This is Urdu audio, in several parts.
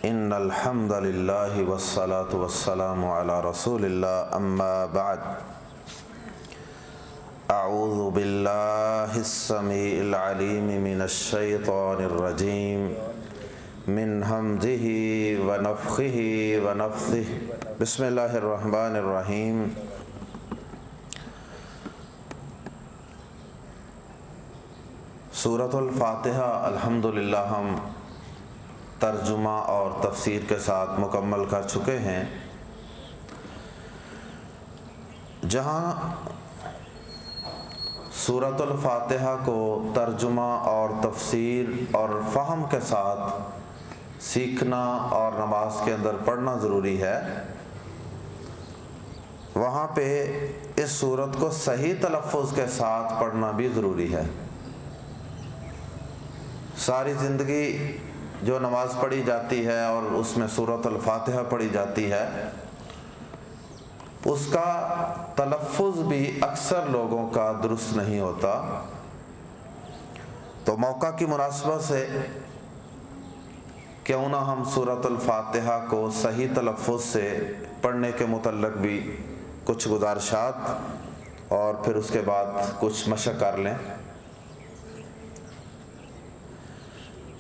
ان الحمد للہ والصلاة والسلام علی رسول اللہ اما بعد اعوذ باللہ السمیع العلیم من الشیطان الرجیم من ہمزہ ونفخہ ونفثہ بسم اللہ الرحمن الرحیم سورۃ الفاتحہ الحمدللہ ہم ترجمہ اور تفسیر کے ساتھ مکمل کر چکے ہیں۔ جہاں سورۃ الفاتحہ کو ترجمہ اور تفسیر اور فہم کے ساتھ سیکھنا اور نماز کے اندر پڑھنا ضروری ہے، وہاں پہ اس سورت کو صحیح تلفظ کے ساتھ پڑھنا بھی ضروری ہے۔ ساری زندگی جو نماز پڑھی جاتی ہے اور اس میں سورۃ الفاتحہ پڑھی جاتی ہے، اس کا تلفظ بھی اکثر لوگوں کا درست نہیں ہوتا، تو موقع کی مناسبت سے کیوں نہ ہم سورۃ الفاتحہ کو صحیح تلفظ سے پڑھنے کے متعلق بھی کچھ گزارشات اور پھر اس کے بعد کچھ مشق کر لیں۔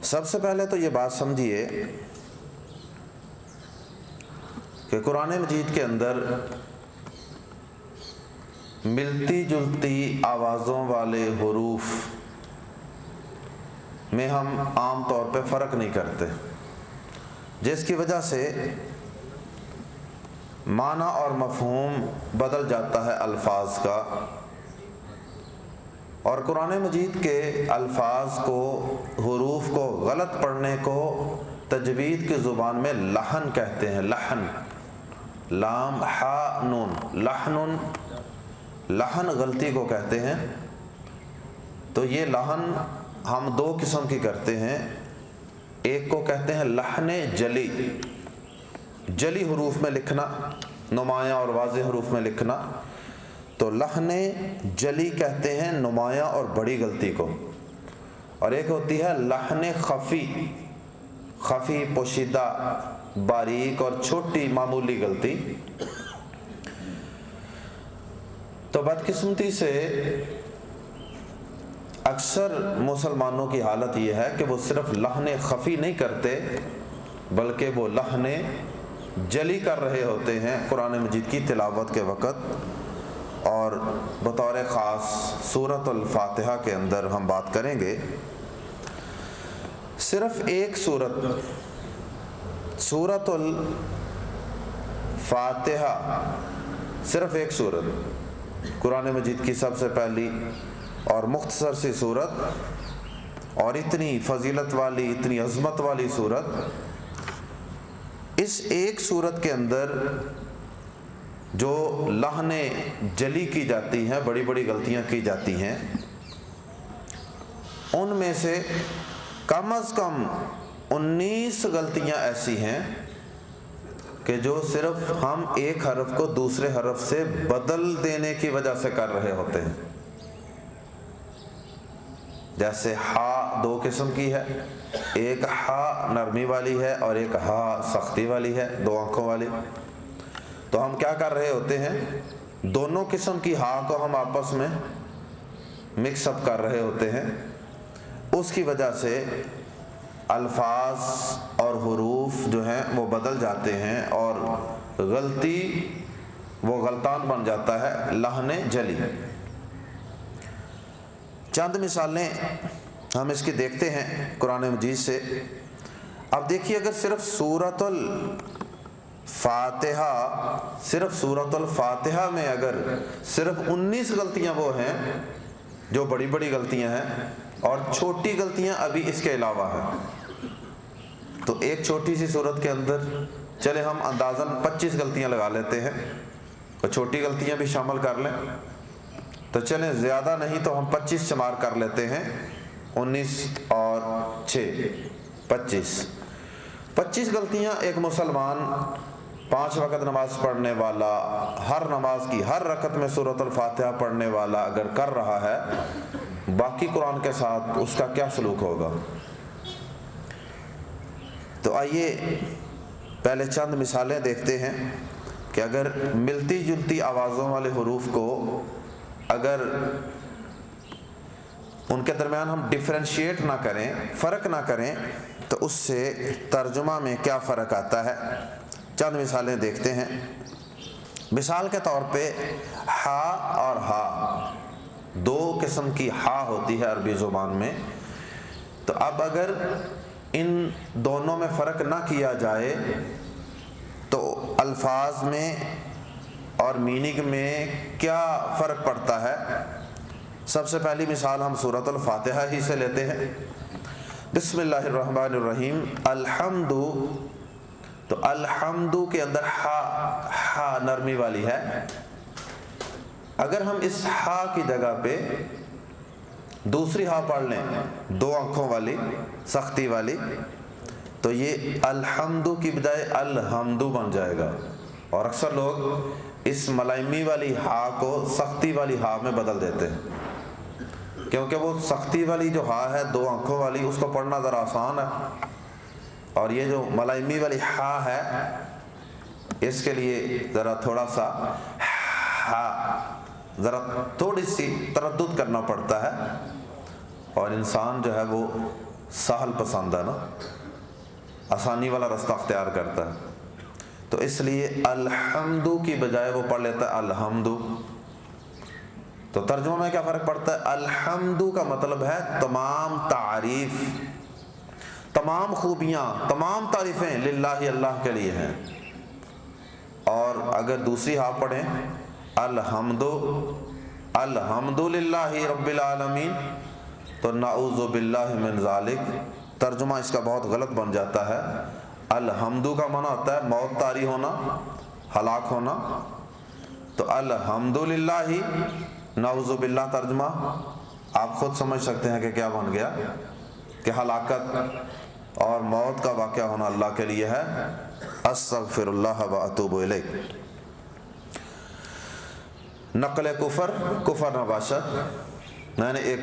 سب سے پہلے تو یہ بات سمجھیے کہ قرآن مجید کے اندر ملتی جلتی آوازوں والے حروف میں ہم عام طور پہ فرق نہیں کرتے، جس کی وجہ سے معنی اور مفہوم بدل جاتا ہے الفاظ کا، اور قرآن مجید کے الفاظ کو، حروف کو غلط پڑھنے کو تجوید کی زبان میں لحن کہتے ہیں۔ لحن، لام ہا نون، لحن، لحن غلطی کو کہتے ہیں۔ تو یہ لحن ہم دو قسم کی کرتے ہیں، ایک کو کہتے ہیں لحن جلی، جلی حروف میں لکھنا، نمایاں اور واضح حروف میں لکھنا، تو لحن جلی کہتے ہیں نمایاں اور بڑی غلطی کو، اور ایک ہوتی ہے لحن خفی، خفی پوشیدہ باریک اور چھوٹی معمولی غلطی۔ تو بدقسمتی سے اکثر مسلمانوں کی حالت یہ ہے کہ وہ صرف لحن خفی نہیں کرتے بلکہ وہ لحن جلی کر رہے ہوتے ہیں قرآن مجید کی تلاوت کے وقت۔ اور بطور خاص سورۃ الفاتحہ کے اندر ہم بات کریں گے، صرف ایک سورۃ الفاتحہ، صرف ایک سورت، قرآن مجید کی سب سے پہلی اور مختصر سی سورت، اور اتنی فضیلت والی، اتنی عظمت والی سورت، اس ایک سورت کے اندر جو لحن جلی کی جاتی ہیں، بڑی بڑی غلطیاں کی جاتی ہیں، ان میں سے کم از کم 19 غلطیاں ایسی ہیں کہ جو صرف ہم ایک حرف کو دوسرے حرف سے بدل دینے کی وجہ سے کر رہے ہوتے ہیں۔ جیسے ہا دو قسم کی ہے، ایک ہا نرمی والی ہے اور ایک ہا سختی والی ہے، دو آنکھوں والی۔ تو ہم کیا کر رہے ہوتے ہیں، دونوں قسم کی ہا کو ہم آپس میں مکس اپ کر رہے ہوتے ہیں، اس کی وجہ سے الفاظ اور حروف جو ہیں وہ بدل جاتے ہیں اور غلطی وہ غلطان بن جاتا ہے، لحن جلی۔ چند مثالیں ہم اس کی دیکھتے ہیں قرآن مجید سے۔ اب دیکھیے، اگر صرف سورۃ الفاتحہ میں اگر صرف 19 غلطیاں وہ ہیں جو بڑی بڑی غلطیاں ہیں، اور چھوٹی غلطیاں ابھی اس کے علاوہ ہیں، تو ایک چھوٹی سی سورت کے اندر چلے ہم اندازاً 25 غلطیاں لگا لیتے ہیں، اور چھوٹی غلطیاں بھی شامل کر لیں، تو چلیں زیادہ نہیں تو ہم 25 شمار کر لیتے ہیں، 19 اور 6 25 غلطیاں ایک مسلمان 5 وقت نماز پڑھنے والا، ہر نماز کی ہر رکعت میں سورۃ الفاتحہ پڑھنے والا اگر کر رہا ہے، باقی قرآن کے ساتھ اس کا کیا سلوک ہوگا؟ تو آئیے پہلے چند مثالیں دیکھتے ہیں کہ اگر ملتی جلتی آوازوں والے حروف کو اگر ان کے درمیان ہم ڈفرینشیٹ نہ کریں، فرق نہ کریں، تو اس سے ترجمہ میں کیا فرق آتا ہے۔ چند مثالیں دیکھتے ہیں۔ مثال کے طور پہ ہا اور ہا، دو قسم کی ہا ہوتی ہے عربی زبان میں۔ تو اب اگر ان دونوں میں فرق نہ کیا جائے تو الفاظ میں اور میننگ میں کیا فرق پڑتا ہے۔ سب سے پہلی مثال ہم سورۃ الفاتحہ ہی سے لیتے ہیں۔ بسم اللہ الرحمن الرحیم، الحمد، تو الحمد کے اندر ہا نرمی والی ہے۔ اگر ہم اس ہا کی جگہ پہ دوسری ہا پڑھ لیں، دو آنکھوں والی، سختی والی، تو یہ الحمد کی بجائے الحمد بن جائے گا۔ اور اکثر لوگ اس ملائمی والی ہا کو سختی والی ہا میں بدل دیتے ہیں، کیونکہ وہ سختی والی جو ہا ہے دو آنکھوں والی، اس کو پڑھنا ذرا آسان ہے، اور یہ جو ملائمی والی ہا ہے اس کے لیے ذرا تھوڑا سا ذرا تھوڑی سی تردد کرنا پڑتا ہے، اور انسان جو ہے وہ سہل پسند ہے نا، آسانی والا رستہ اختیار کرتا ہے، تو اس لیے الحمد کی بجائے وہ پڑھ لیتا ہے الحمد۔ تو ترجمہ میں کیا فرق پڑتا ہے؟ الحمد کا مطلب ہے تمام تعریف، تمام خوبیاں، تمام تعریفیں للہ، اللہ کے لیے ہیں۔ اور اگر دوسری ہا پڑھیں الحمد، الحمد للہ رب العالمین، تو نعوذ باللہ من ذالک، ترجمہ اس کا بہت غلط بن جاتا ہے۔ الحمد کا معنی ہوتا ہے موت طاری ہونا، ہلاک ہونا، تو الحمد للہ، نعوذ باللہ ترجمہ آپ خود سمجھ سکتے ہیں کہ کیا بن گیا، کہ ہلاکت اور موت کا واقعہ ہونا اللہ کے لیے ہے۔ استغفر اللہ و اتوب الیہ۔ نقل کفر، کفر نباشت، میں نے ایک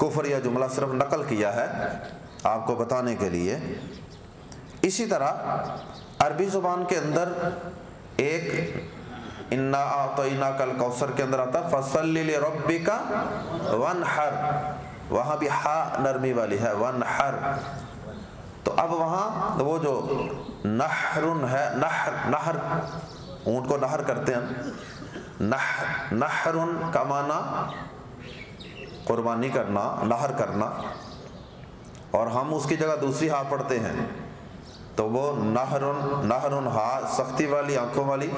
کفر یا جملہ صرف نقل کیا ہے آپ کو بتانے کے لیے۔ اسی طرح عربی زبان کے اندر ایک انا اعطیناک الکوثر کے اندر آتا فصل لربک وانحر، وہاں بھی ہا نرمی والی ہے، وانحر۔ تو اب وہاں وہ جو نحرن ہے، نحر اونٹ کو نحر کرتے ہیں، نحرن کا معنی قربانی کرنا، نحر کرنا، اور ہم اس کی جگہ دوسری ہا پڑھتے ہیں، تو وہ نہرن، نہرن ہا سختی والی آنکھوں والی،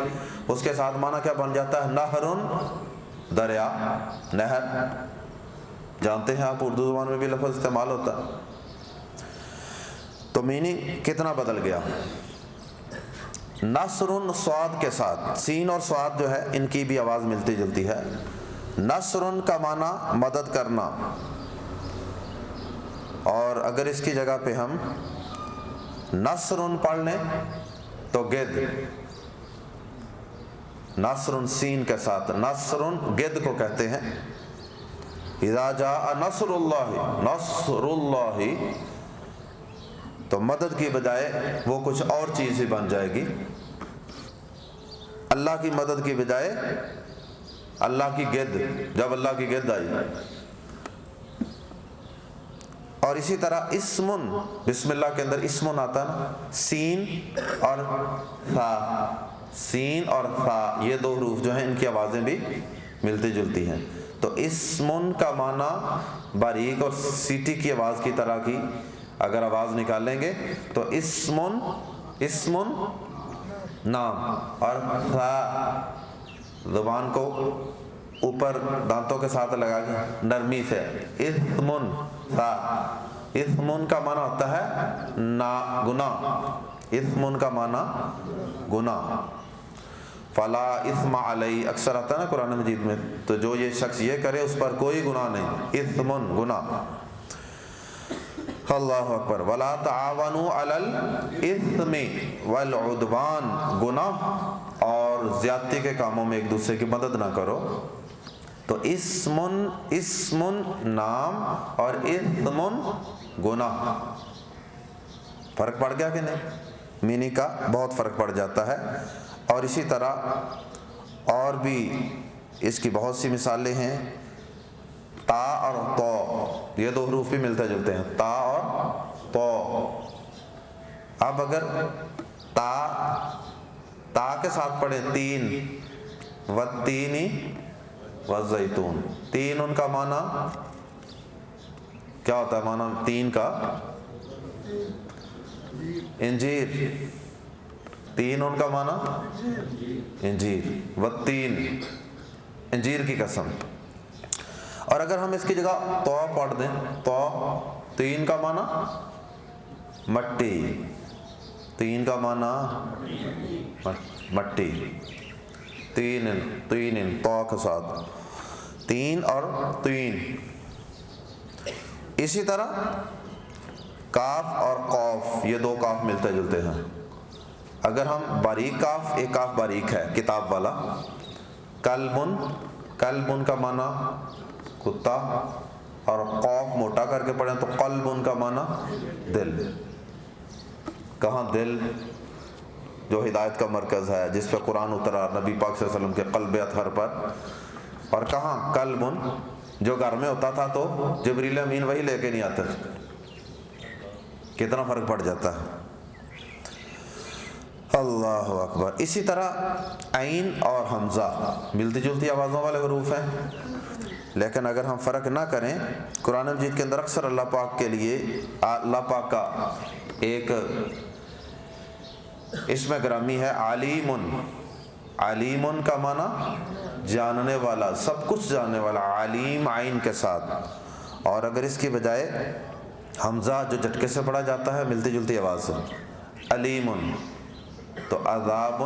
اس کے ساتھ معنی کیا بن جاتا ہے؟ نہرن، دریا، نہر۔ جانتے ہیں آپ اردو زبان میں بھی لفظ استعمال ہوتا ہے، تو میننگ کتنا بدل گیا۔ نصرن صاد کے ساتھ، سین اور صاد جو ہے ان کی بھی آواز ملتی جلتی ہے۔ نصرن کا معنی مدد کرنا، اور اگر اس کی جگہ پہ ہم نصرن پڑھ لیں تو گد، نصرن سین کے ساتھ، نصرن گد کو کہتے ہیں۔ اذا جاء نصر اللہ، نصر اللہ، تو مدد کی بجائے وہ کچھ اور چیز ہی بن جائے گی، اللہ کی مدد کی بجائے اللہ کی گد، جب اللہ کی گد آئی۔ اور اسی طرح اسمن، بسم اللہ کے اندر اسمن آتا ہے نا، سین اور ثا، سین اور ثا، یہ دو حروف جو ہیں ان کی آوازیں بھی ملتی جلتی ہیں۔ تو اسمن کا معنی باریک اور سیٹی کی آواز کی طرح کی اگر آواز نکالیں گے تو اسمن، اسمن نام، اور ثا زبان کو اوپر دانتوں کے ساتھ لگا کے نرمی سے، اسمن ثا، اسمن کا معنی ہوتا ہے نا گناہ، اسمن کا معنی گناہ۔ فلا اثم علی، اکثر آتا ہے نا قرآن مجید میں، تو جو یہ شخص یہ کرے اس پر کوئی گناہ نہیں، اسمن گناہ۔ اللہ اکبر۔ ولا تعاونوا علی الاثم والعدوان، گناہ اور زیادتی کے کاموں میں ایک دوسرے کی مدد نہ کرو۔ تو اسمن، اسمن نام، اور اثمن گناہ۔ فرق پڑ گیا کہ نہیں؟ میننگ کا بہت فرق پڑ جاتا ہے. اور اسی طرح اور بھی اس کی بہت سی مثالیں ہیں. تا اور تو یہ دو حروف بھی ملتے جلتے ہیں، تا اور تو. اب اگر تا کے ساتھ پڑھیں تین، والتین والزیتون. تین ان کا معنی کیا ہوتا ہے؟ معنی تین کا انجیر. تین ان کا معنی انجیر. والتین انجیر کی قسم. اور اگر ہم اس کی جگہ تو پڑھ دیں تو تین کا معنی مٹی. تین کا معنی مٹی. تین تو کے ساتھ تین اور تین. اسی طرح کاف اور قوف، یہ دو کاف ملتے جلتے ہیں. اگر ہم باریک کاف، ایک کاف باریک ہے کتاب والا، کلبن، کلبن کا معنی کتا، اور قوف موٹا کر کے پڑھیں تو قلبن کا معنی دل. کہاں؟ دل جو ہدایت کا مرکز ہے، جس پہ قرآن اترا نبی پاک صلی اللہ علیہ وسلم کے قلب اطہر پر. اور کہاں؟ قلبن جو گھر میں ہوتا تھا تو جبریل امین وہی لے کے نہیں آتے. کتنا فرق پڑ جاتا ہے. اللہ اکبر. اسی طرح عین اور حمزہ ملتی جلتی آوازوں والے حروف ہیں، لیکن اگر ہم فرق نہ کریں، قرآن مجید کے اندر اکثر اللہ پاک کے لیے اللہ پاک کا ایک اسم گرامی ہے علیمن. علیمن کا معنی جاننے والا، سب کچھ جاننے والا. علیم عین کے ساتھ. اور اگر اس کی بجائے حمزہ جو جھٹکے سے پڑھا جاتا ہے ملتی جلتی آواز سے، علیمن، تو عذاب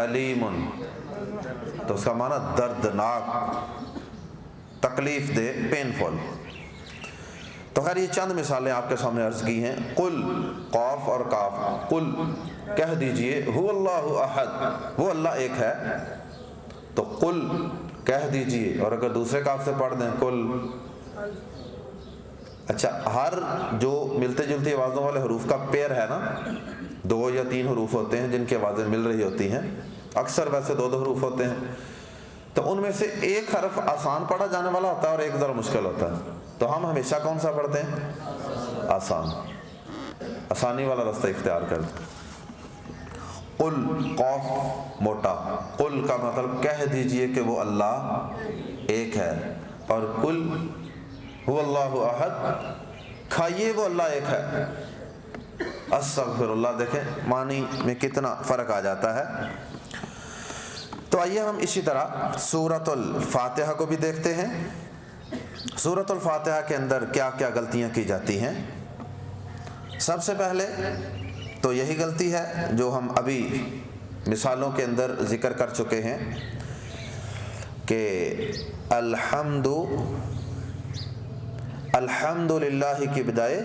علیمن، تو اس کا معنی دردناک، تکلیف دہ، پینفل. تو خیر یہ چند مثالیں آپ کے سامنے عرض کی ہیں. قل، قاف اور کاف. قل کہہ دیجئے، هو اللہ احد، وہ اللہ ایک ہے. تو قل کہہ دیجئے. اور اگر دوسرے کاف سے پڑھ دیں قل. اچھا، ہر جو ملتے جلتی آوازوں والے حروف کا پیر ہے نا، دو یا تین حروف ہوتے ہیں جن کی آوازیں مل رہی ہوتی ہیں. اکثر ویسے دو دو حروف ہوتے ہیں. تو ان میں سے ایک حرف آسان پڑھا جانے والا ہوتا ہے اور ایک ذرا مشکل ہوتا ہے. تو ہم ہمیشہ کون سا پڑھتے ہیں؟ آسان. آسانی والا رستہ اختیار کرتے. قل، قوف موٹا. قل کا مطلب کہہ دیجئے کہ وہ اللہ ایک ہے. اور قل هو اللہ احد، کھائیے وہ اللہ ایک ہے. استغفر اللہ. دیکھیں معنی میں کتنا فرق آ جاتا ہے. تو آئیے ہم اسی طرح سورۃ الفاتحہ کو بھی دیکھتے ہیں. سورۃ الفاتحہ کے اندر کیا کیا غلطیاں کی جاتی ہیں. سب سے پہلے تو یہی غلطی ہے جو ہم ابھی مثالوں کے اندر ذکر کر چکے ہیں کہ الحمد للہ کی بجائے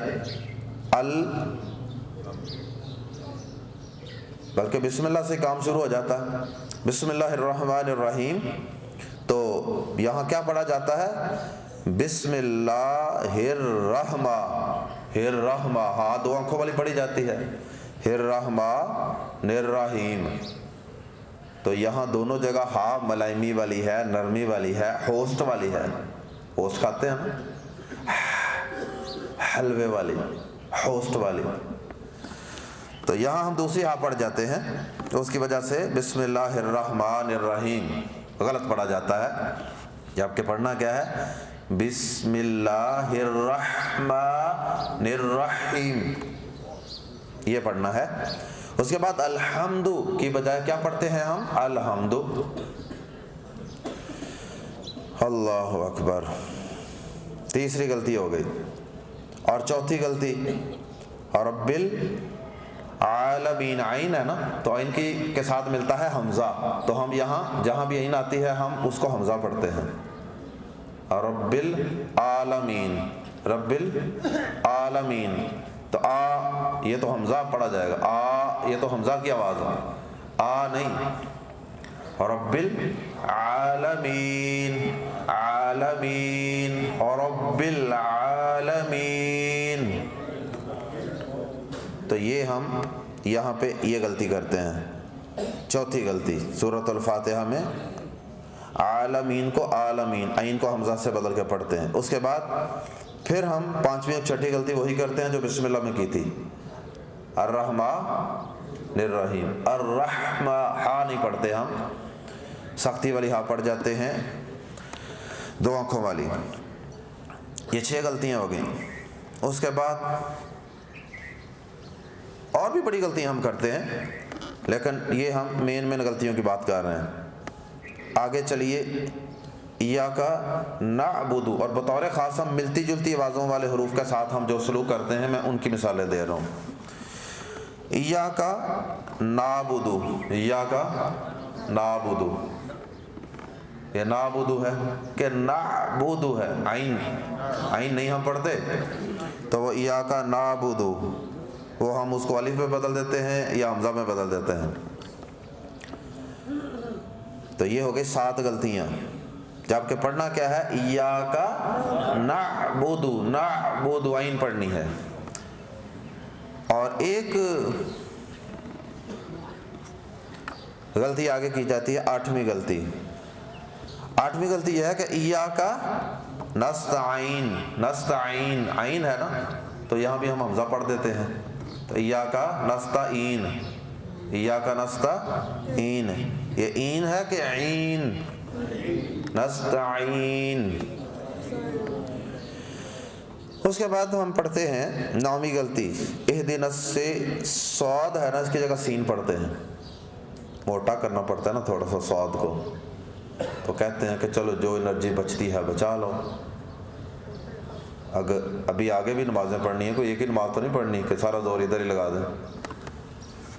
بلکہ بسم اللہ سے کام شروع ہو جاتا ہے. بسم اللہ الرحمن الرحیم. تو یہاں کیا پڑھا جاتا ہے؟ بسم اللہ الرحمن. ہاں دو آنکھوں والی پڑھی جاتی ہے. الرحمن الرحیم. تو یہاں دونوں جگہ ہا ملائمی والی ہے، نرمی والی ہے، ہوسٹ والی ہے. ہوسٹ کھاتے ہیں نا، حلوے والی، ہوسٹ والی. تو یہاں ہم دوسری ہا پڑھ جاتے ہیں، تو اس کی وجہ سے بسم اللہ الرحمن الرحیم غلط پڑھا جاتا ہے. جبکہ پڑھنا کیا ہے؟ بسم اللہ الرحمن الرحیم، یہ پڑھنا ہے. اس کے بعد الحمد کی بجائے کیا پڑھتے ہیں ہم؟ الحمد. اللہ اکبر. تیسری غلطی ہو گئی. اور چوتھی غلطی رب العالمین. عین ہے نا، تو عین کے ساتھ ملتا ہے حمزہ. تو ہم یہاں جہاں بھی عین آتی ہے ہم اس کو حمزہ پڑھتے ہیں. رب العالمین، رب العالمین. تو یہ تو حمزہ پڑھا جائے گا. یہ تو حمزہ کی آواز ہے، نہیں. رب العالمین، عالمین، رب العالمین. تو یہ ہم یہاں پہ یہ غلطی کرتے ہیں، چوتھی غلطی سورۃ الفاتحہ میں عالمین کو عالمین، عین کو حمزہ سے بدل کے پڑھتے ہیں۔ اس کے بعد پھر ہم پانچویں اور چھٹی غلطی وہی کرتے ہیں جو بسم اللہ میں کی تھی، الرحمن الرحیم، الرحمہ ہا نہیں پڑھتے ہم، سختی والی ہا پڑھ جاتے ہیں، دو آنکھوں والی۔ یہ 6 غلطیاں ہو گئیں۔ اس کے بعد اور بھی بڑی غلطیاں ہم کرتے ہیں، لیکن یہ ہم مین غلطیوں کی بات کر رہے ہیں۔ آگے چلیے، ایاک نعبد، اور بطور خاص ہم ملتی جلتی آوازوں والے حروف کے ساتھ ہم جو سلوک کرتے ہیں، میں ان کی مثالیں دے رہا ہوں۔ ایاک نعبد، ایاک نعبد، یہ نعبد ہے کہ نعبد ہے، عین نہیں ہم پڑھتے، تو وہ ایاک نعبد، وہ ہم اس کو الف میں بدل دیتے ہیں یا حمزہ میں بدل دیتے ہیں۔ تو یہ ہو گئی 7 غلطیاں، جبکہ پڑھنا کیا ہے، ایاک نعبد، نعبد عین پڑھنی ہے۔ اور ایک غلطی آگے کی جاتی ہے، 8ویں غلطی۔ 8ویں غلطی یہ ہے کہ ایاک نستعین، نستعین عین ہے نا، تو یہاں بھی ہم حمزہ پڑھ دیتے ہیں، تو ایاک نستعین، ایاک نستعین، یہ این ہے کہ عین، نستعین۔ اس کے بعد ہم پڑھتے ہیں 9ویں غلطی، اہدنا سے صاد ہے نا، اس کی جگہ سین پڑھتے ہیں، موٹا کرنا پڑتا ہے نا تھوڑا سا صاد کو، تو کہتے ہیں کہ چلو جو انرجی بچتی ہے بچا لو، اگر ابھی آگے بھی نمازیں پڑھنی ہیں، کوئی ایک ہی نماز تو نہیں پڑھنی کہ سارا زور ادھر ہی لگا دیں۔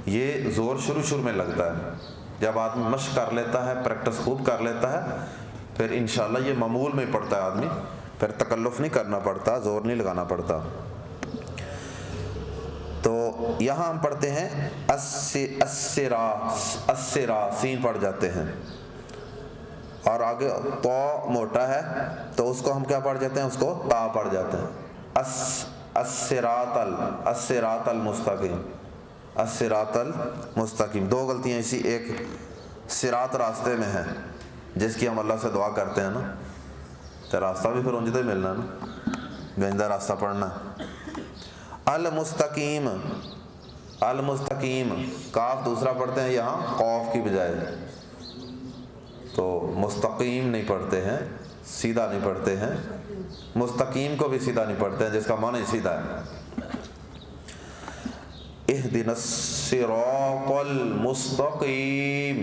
یہ زور شروع میں لگتا ہے، جب آدمی مشق کر لیتا ہے، پریکٹس خوب کر لیتا ہے، پھر انشاءاللہ یہ معمول میں پڑھتا ہے آدمی، پھر تکلف نہیں کرنا پڑتا، زور نہیں لگانا پڑتا۔ تو یہاں ہم پڑھتے ہیں السرا، السرا سین پڑھ جاتے ہیں، اور آگے تو موٹا ہے تو اس کو ہم کیا پڑھ جاتے ہیں، اس کو تا پڑھ جاتے ہیں، الصراط المستقیم، الصراط المستقیم۔ 2 غلطیاں اسی ایک صراط راستے میں ہیں، جس کی ہم اللہ سے دعا کرتے ہیں نا، تو راستہ بھی پھر اونجتے ملنا نا، گنجدہ راستہ پڑھنا۔ المستقیم، المستقیم، کاف دوسرا پڑھتے ہیں یہاں قوف کی بجائے، تو مستقیم نہیں پڑھتے ہیں، سیدھا نہیں پڑھتے ہیں، مستقیم کو بھی سیدھا نہیں پڑھتے ہیں، جس کا معنی سیدھا ہے۔ اہدنا الصراط المستقیم،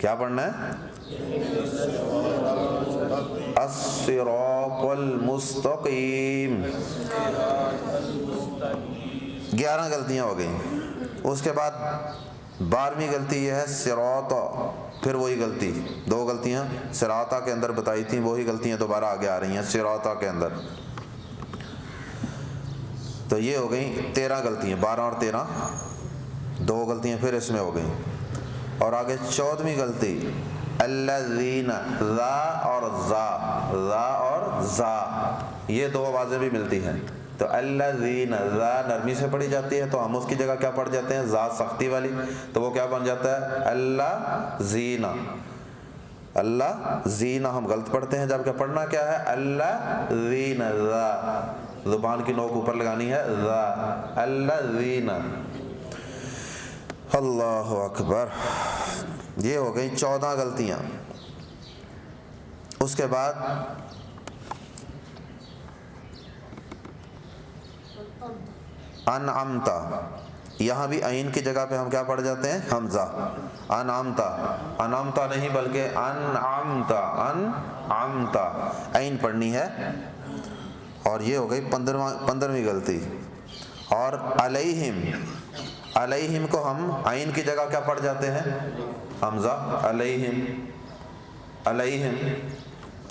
کیا پڑھنا ہے، الصراط المستقیم۔ 11 غلطیاں ہو گئیں۔ اس کے بعد 12ویں غلطی یہ ہے صراط، پھر وہی غلطی، 2 غلطیاں صراط کے اندر بتائی تھیں، وہی غلطیاں دوبارہ آگے آ رہی ہیں صراط کے اندر، تو یہ ہو گئیں 13 غلطیاں، 12 اور 13، 2 غلطیاں پھر اس میں ہو گئیں۔ اور آگے 14ویں غلطی، الذین، ذا اور ذا، ذا اور ذا، یہ 2 آوازیں بھی ملتی ہیں، تو الذین، ذا نرمی سے پڑھی جاتی ہے، تو ہم اس کی جگہ کیا پڑھ جاتے ہیں، ذا سختی والی، تو وہ کیا بن جاتا ہے، اللہ زینا، اللہ زینا ہم غلط پڑھتے ہیں، جبکہ پڑھنا کیا ہے، اللہ زینا، ذا زبان کی نوک اوپر لگانی ہے، ذا، اللہ زینا۔ اللہ اکبر۔ یہ ہو گئی 14 غلطیاں۔ اس کے بعد انعمتا، یہاں بھی عین کی جگہ پہ ہم کیا پڑھ جاتے ہیں، حمزہ، انعمتا، انعمتا نہیں بلکہ انعمتا، انعمتا عین پڑھنی ہے، اور یہ ہو گئی 15ویں غلطی۔ اور علیہم، علیہم کو ہم عین کی جگہ کیا پڑھ جاتے ہیں، حمزہ، علیہم، علیہم،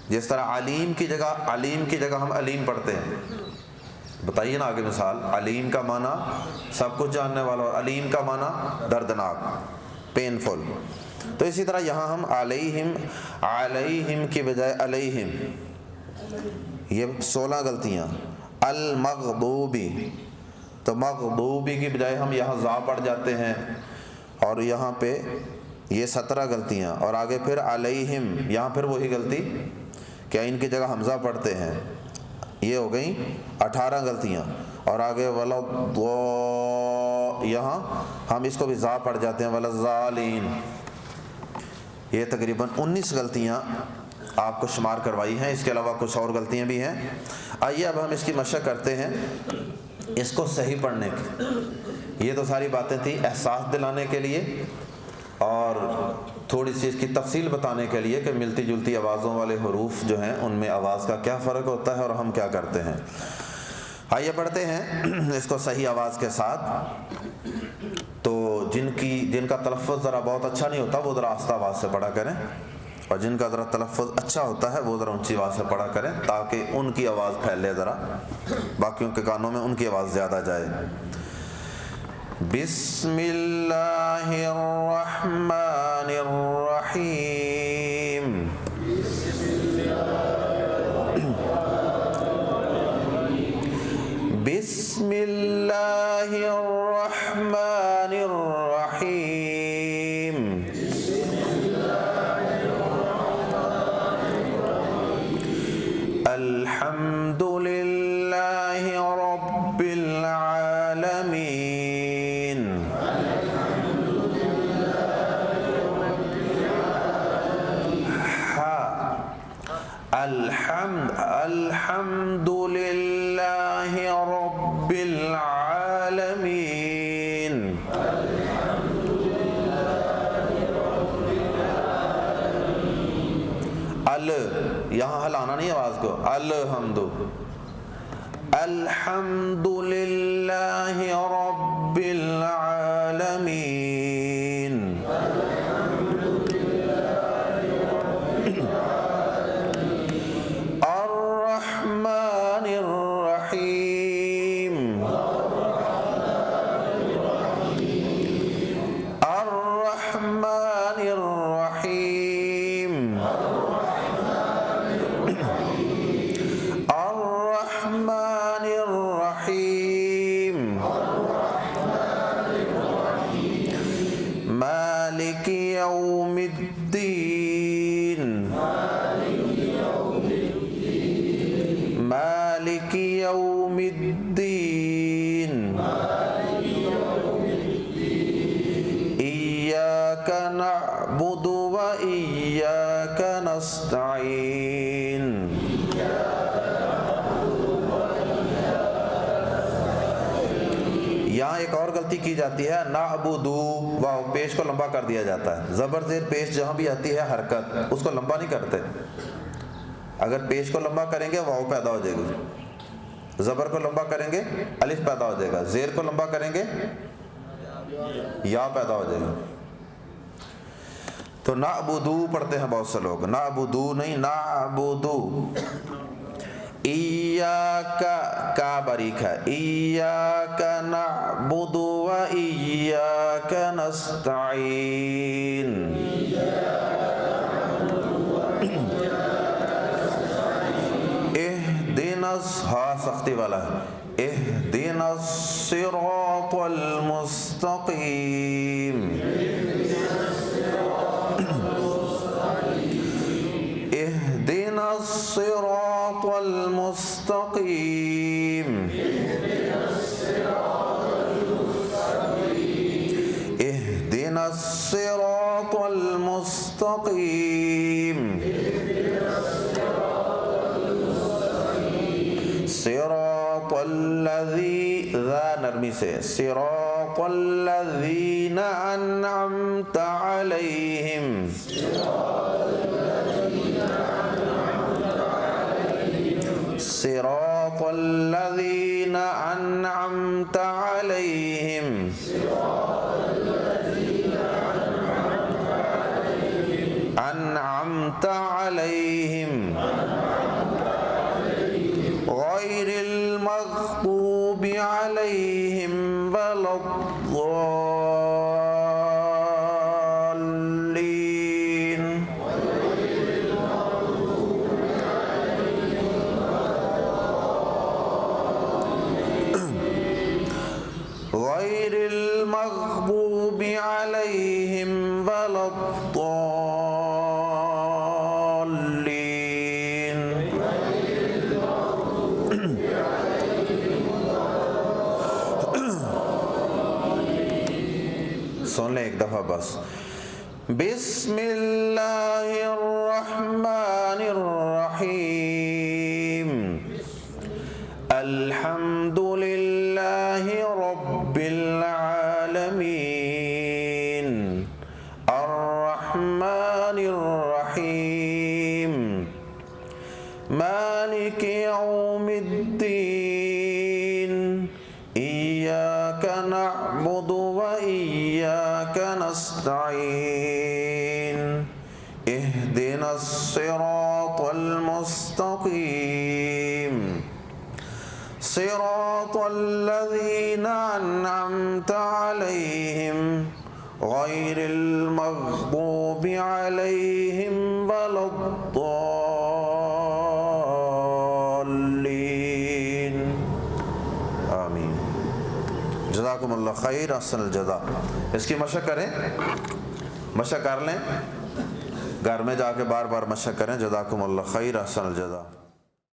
جس طرح علیم کی جگہ، علیم کی جگہ ہم علیم پڑھتے ہیں، بتائیے نا آگے مثال، علیم کا معنی سب کچھ جاننے والا، اور علیم کا معنی دردناک، پینفل۔ تو اسی طرح یہاں ہم علیہم، علیہم کی بجائے علیہم، یہ 16 غلطیاں۔ المغضوبی، تو مغضوبی کی بجائے ہم یہاں زا پڑھ جاتے ہیں، اور یہاں پہ یہ 17 غلطیاں، اور آگے پھر علیہم یہاں پھر وہی غلطی کہ ان کی جگہ حمزہ پڑھتے ہیں، یہ ہو گئیں 18 غلطیاں، اور آگے یہاں ہم اس کو بھی زا پڑھ جاتے ہیں ولضالین، یہ تقریباً 19 غلطیاں آپ کو شمار کروائی ہیں، اس کے علاوہ کچھ اور غلطیاں بھی ہیں۔ آئیے اب ہم اس کی مشق کرتے ہیں اس کو صحیح پڑھنے کی۔ یہ تو ساری باتیں تھیں احساس دلانے کے لیے اور تھوڑی سی اس کی تفصیل بتانے کے لیے کہ ملتی جلتی آوازوں والے حروف جو ہیں ان میں آواز کا کیا فرق ہوتا ہے اور ہم کیا کرتے ہیں۔ آئیے پڑھتے ہیں اس کو صحیح آواز کے ساتھ۔ تو جن کا تلفظ ذرا بہت اچھا نہیں ہوتا وہ ذرا آہستہ آواز سے پڑھا کریں، اور جن کا ذرا تلفظ اچھا ہوتا ہے وہ ذرا اونچی آواز سے پڑھا کریں تاکہ ان کی آواز پھیلے، ذرا باقیوں کے کانوں میں ان کی آواز زیادہ جائے۔ بسم اللہ الرحمن الرحیم۔ بسم اللہ الرحمن الرحیم۔ الحمد للہ رب العالمین۔ الحمد للہ رب العالمین۔ یہاں ہلانا نہیں آواز کو، الحمد للہ رب العالمین۔ الرحمن الرحیم۔ الرحمن الرحیم۔ الرحمن الرحیم۔ مالک یوم الدین۔ مالک یوم الدین۔ ایاک نعبد و ایاک نستعین۔ یہاں ایک اور غلطی کی جاتی ہے، نعبدو، واو پیش کو لمبا کر دیا جاتا ہے۔ زبر زیر پیش جہاں بھی آتی ہے حرکت، اس کو لمبا نہیں کرتے۔ اگر پیش کو لمبا کریں گے واو پیدا ہو جائے گی، زبر کو لمبا کریں گے الف پیدا ہو جائے گا، زیر کو لمبا کریں گے یا پیدا ہو جائے گا۔ تو نعبدو پڑھتے ہیں بہت سے لوگ، نعبدو نہیں، نعبدو۔ ایاک کا باریک ہے، ایاک نعبد و ایاک نستعین۔ اہدنا، ہاں سختی والا ہے، اہدنا الصراط المستقیم۔ اہدنا الصراط المستقیم۔ اہدنا الصراط المستقیم۔ صراط الذی، ذا نرمی سے، صراط الذین انعمت علیہم۔ صراط الذین انعمت علیہم۔ انعمت علیہم غیر المغضوب علیہم ولا الضالین۔ المغضوب عليهم ولا الضالين. سن لیں ایک دفعہ بس. بسم اللہ الرحمن الرحیم. الحمد للہ رب العالمین. الرحمن الرحیم. مالک یوم الدین. ایاک نعبد وإياك نستعين. اهدنا الصراط المستقيم. صراط الذين أنعمت عليهم غير المغضوب عليهم ولا الضالين. آمین. جزاکم اللہ خیر. احسن الجزا. اس کی مشق کریں، مشق کر لیں، گھر میں جا کے بار بار مشق کریں. جزاکم اللہ خیر. احسن الجزا.